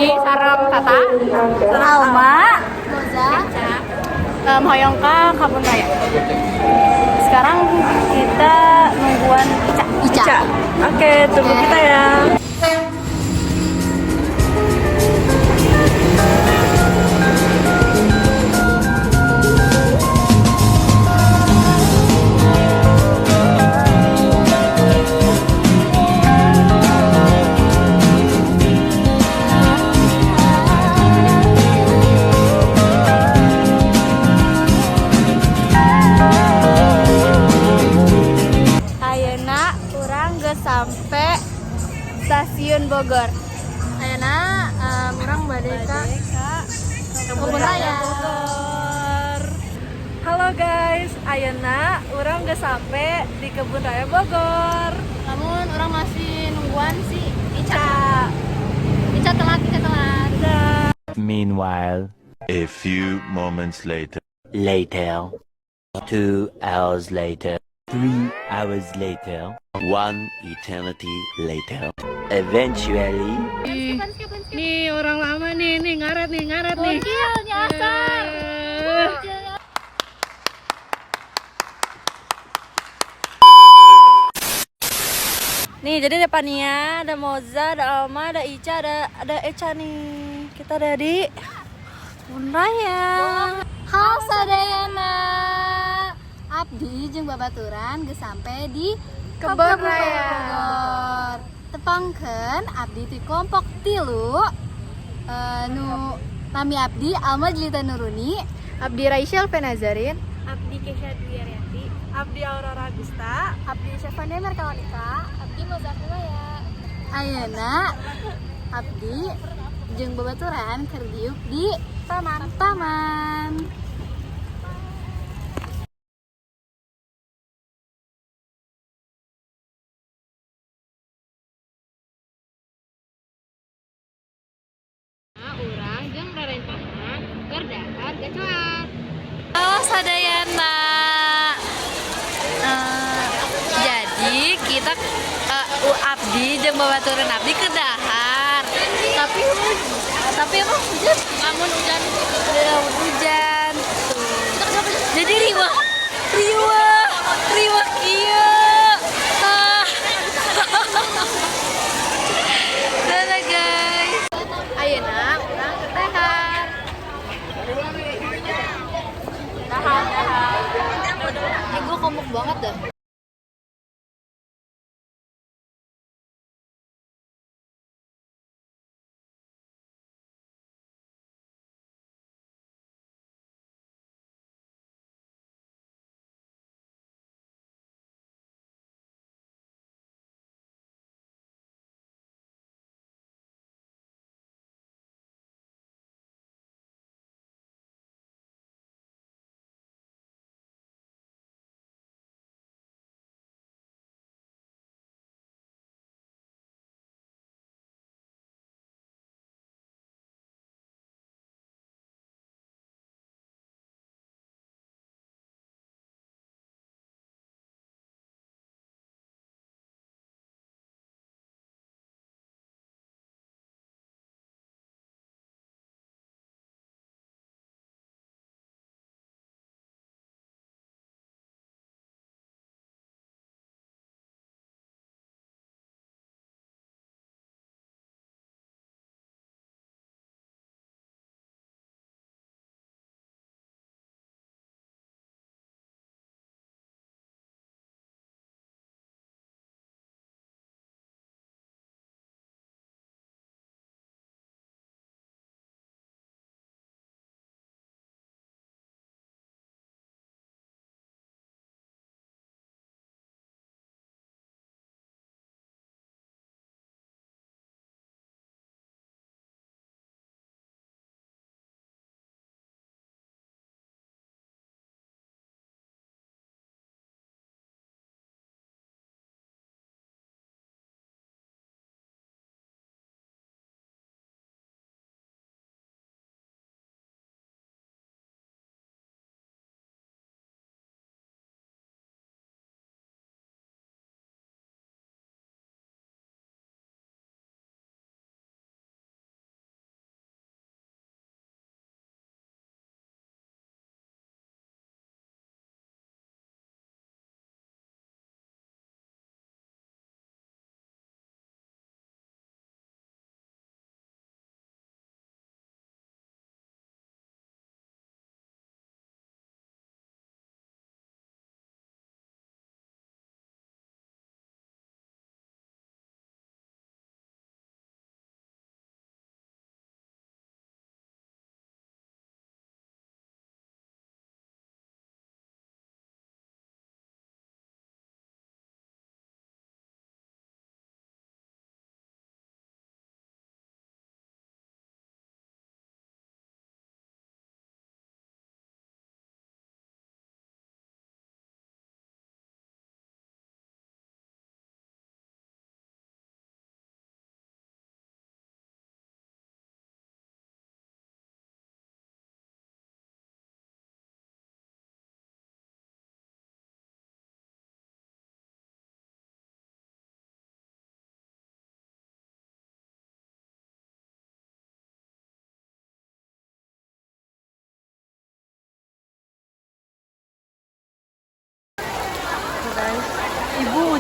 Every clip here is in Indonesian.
Abdi sareng Tata, Alma, Moza, Hoyong ka Kebun Raya. sekarang kita nungguan Ica. Oke, tunggu kita ya. Ayeuna urang geus sampe Stasiun Bogor. Ayeuna urang bade ka Kebun Raya. Halo guys, ayeuna urang geus sampe di Kebun Raya Bogor. Namun orang masih nungguan si Ica. Ica telat. Meanwhile, a few moments later. Later. 2 hours later. 3 hours later. One eternity later. Eventually. Nih orang lama nih ngaret nih. Nyasar. Nih jadi ada Pania, ada Moza, ada Alma, ada Ica, ada Eca nih. Kita ada di Kebun Raya. Hal sadayana. Abdi jeung babaturan geus sampe di Kebun Raya Bogor. Tepangkeun abdi ti kelompok 3 nu nami abdi Alma Jelita Nuruni, abdi Raisyal Penazarin, Abdi Kesha Dwiaryati, Abdi Aurora Gusta, abdi Syafania Merkawanika, abdi Mozakula ya. Ayeuna abdi jeung babaturan keur diuk di taman. Urang jeung rerencana keur dahar gacoan. Halo sadayana. Jadi kita Abdi jeung babaturan Abdi ke dahar. Tapi apa hujan? Lamun hujan Hujan. Tuh. Jadi riwah kieu. Ah. Dadah guys. ayeuna urang keur dahar. Gue komuk banget dah.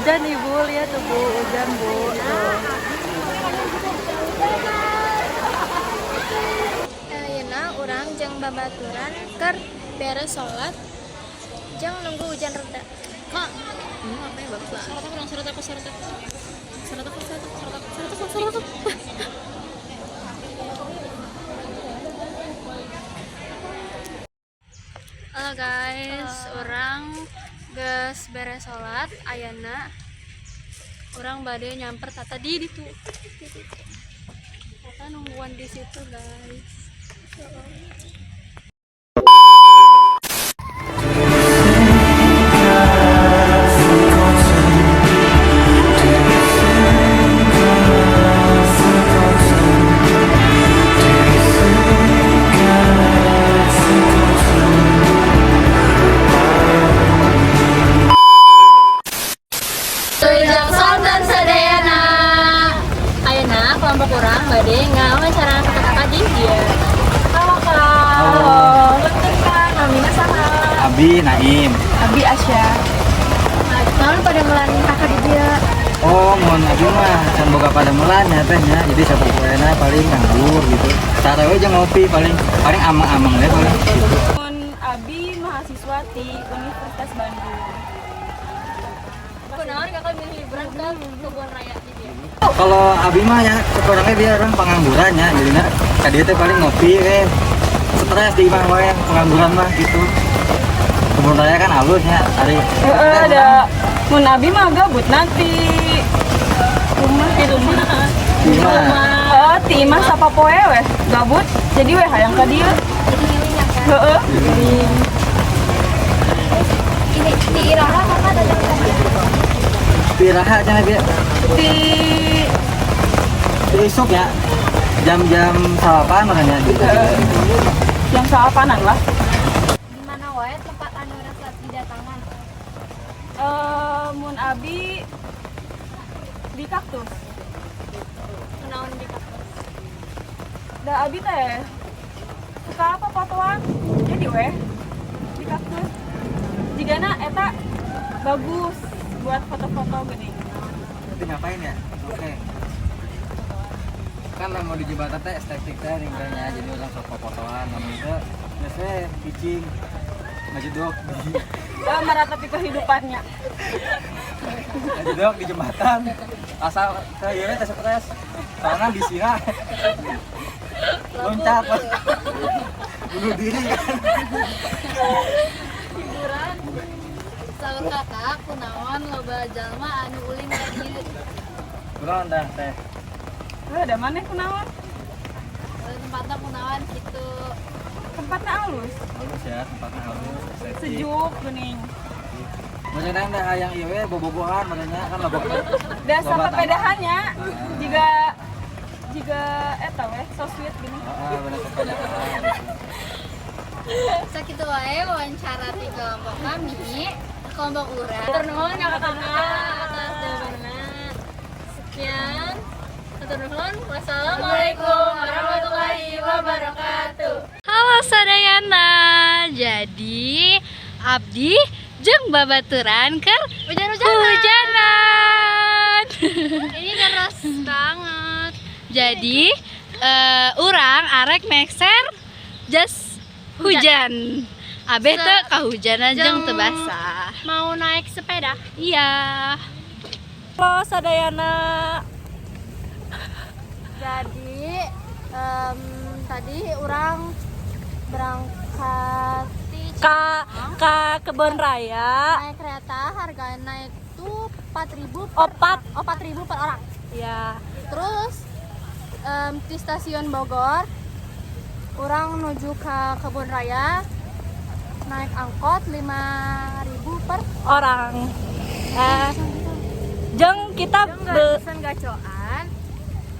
hujan ibu, lihat tuh bu, hujan bu. Tuh. Ayeuna urang jeung babaturan keur beres salat jeung nunggu hujan reda. Mak, apa ya bagus lah. Surat aku. Halo guys, orang geus beres salat ayeuna orang bade nyamper tata di ditu. Tata nungguan di situ guys. Kelompok orang bade ngawancara kakak-kakak di dia. Halo kak. Halo. Betul kak. Namanya sama. Abi Naim. Abi Asya. Nah, pada melan kakak di dia. Oh, mohon abi mah can boga pada melan ya tehnya. Jadi satu poena paling nganggur gitu. Sarawe jeung ngopi paling amang-amang ya paling. Mon Abi mahasiswa di Universitas Bandung. Kunaon kakak milih liburan ke Kebun Raya di dia. Kalau abi mah ya sekurangnya dia orang pengangguran ya. Jadinya dia teh paling ngopi we. Stres di mah we pengangguran mah gitu. Kebun raya kan halusnya hari. Ada Mun Abi mah gabut nanti. Di rumah. Oh, ti imah sapa poe we gabut. Jadi we hayang ka dieu. Jadi milihnya kan. Heeh. Ini di Iraha kakak ada Piraha cenah dia. Di Isuk ya. Jam-jam salapan makanya gitu. yang salapanan lah. di mana wae tempat anu rasa didatangan. Mun Abi di kaktus. Kunaon di kaktus. Da Abi teh suka apa fotoan? Jadi weh di kaktus. Jigana eta bagus buat foto-foto gini. Nanti ngapain ya? Oke. Kan mau di jembatan teh estetik teh ringkanya jadi orang sok fotoan namanya biasanya pitching ngajedok Meratapi kehidupannya. ngajedok di jembatan asal saya teh stres soalnya di sini loncat bunuh diri kan. Hiburan. Saur kakak kunaon loba jalma anu ulin ka dieu. kurang dah teh Ada mana kunaon? Tempatnya kunaon gitu. Tempatnya halus, halus ya tempatnya halus estetik sejuk geuning. Maksudnya dah hayang ieu we bobogohan makanya kan loba Da sapepedahannya jika eta weh so sweet gini. heeh bener sepedahan Sakitu wae wawancara di kelompok kami, kelompok urang. Tur nuhun kakak-kakak atas jawabannya. Sekian. Tur nuhun. Wassalamualaikum warahmatullahi wabarakatuh. Halo sadayana. Jadi abdi jeung babaturan keur hujan-hujanan. Ini deras banget. Jadi urang arek mekser jas hujan. Abeh teh kahujanan jeung teu basah. Mau naik sepeda? Iya. Halo sadayana. Jadi tadi orang berangkat Ka Kebun Raya. naik kereta, harga naik tuh 4.000 per orang. Ya. Terus di stasiun Bogor orang menuju ke Kebun Raya naik angkot 5.000 per Orang. Jeung kita pesen gacoan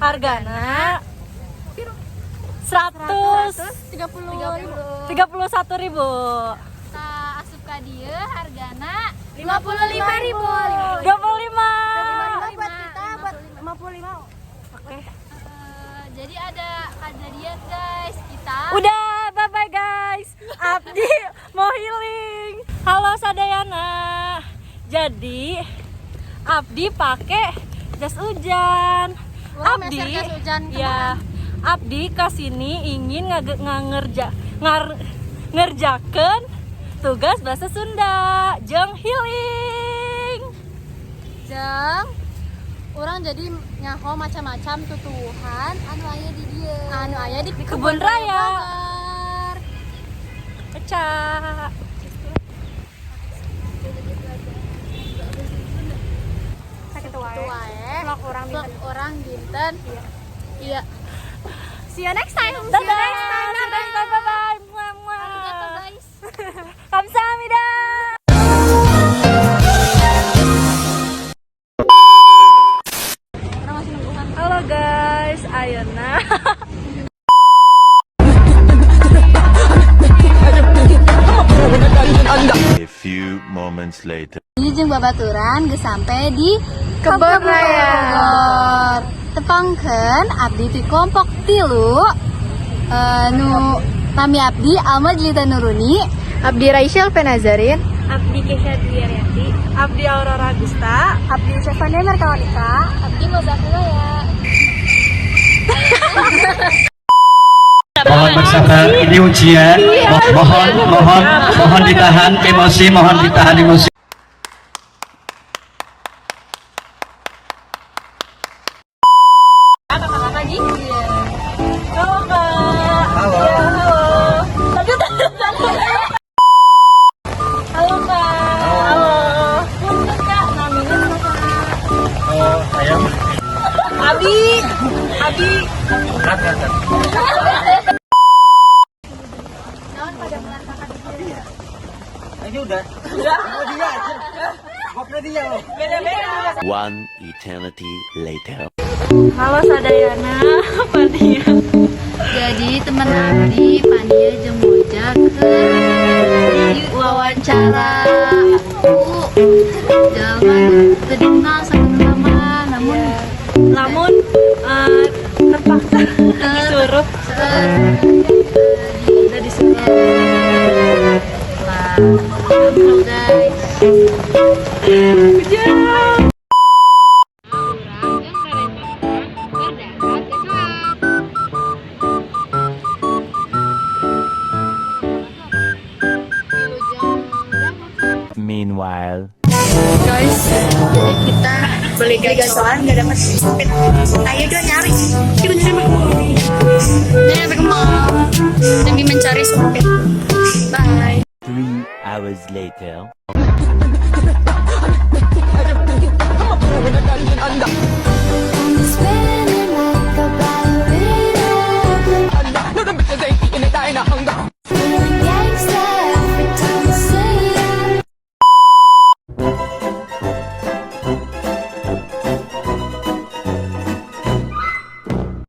hargana 131.000. Ta asup ka dieu hargana 55.000. 25. Buat kita buat 55. Oke. Jadi ada kejadian guys, kita Udah, bye-bye guys. Abdi mau healing. Halo sadayana. Jadi Abdi pakai jas hujan. Urang Abdi, meser jas hujan ya, Abdi kesini ingin ngerjakan tugas bahasa Sunda jeung healing. Jeng urang jadi nyaho macam-macam tutuhan anu aya di dieu. Anu aya di Kebun Raya. Bogor. Pecah. Sakit Wae. Vlog orang Vlog orang dinten. Iya. See you next time. See you next time. Bye bye. Muah, muah. Arigato guys. Kamsahamnida. Halo guys, ayeuna A few moments later. Ini jeung babaturan geus sampai di Kebun Raya. Bogor. Tepangkeun abdi ti kelompok 3 nu Tami Abdi Alma Jelita Nuruni, Abdi Raisyal Penazarin, Abdi Kesha Dwiaryati, Abdi Aurora Gusta, Abdi Stefania Merkawanika, Abdi Mozakula ya. Mohon bersabar, ini ujian. Mohon ditahan emosi, mohon ditahan emosi. Halo Kak. Halo. Ya, halo Kak. Halo. Punten Kak, namanya nama Kak. Oh, ayam. Abi. Ini udah. Oh dia aja. Boknya dia loh. Beda-beda. One eternity later. Halo Sadayana, Pania. Jadi teman Abdi Pania jeung Moja keur diwawancara aku jaman teu dikenal saking lama namun Terpaksa disuruh. udah disuruh lah ngobrol guys. Meanwhile. Guys, jadi kita beli gasolan nggak dapet sempit. Ayo dong nyari. Kita nyari sampai ke mall demi mencari sempit. Bye. 3 hours later.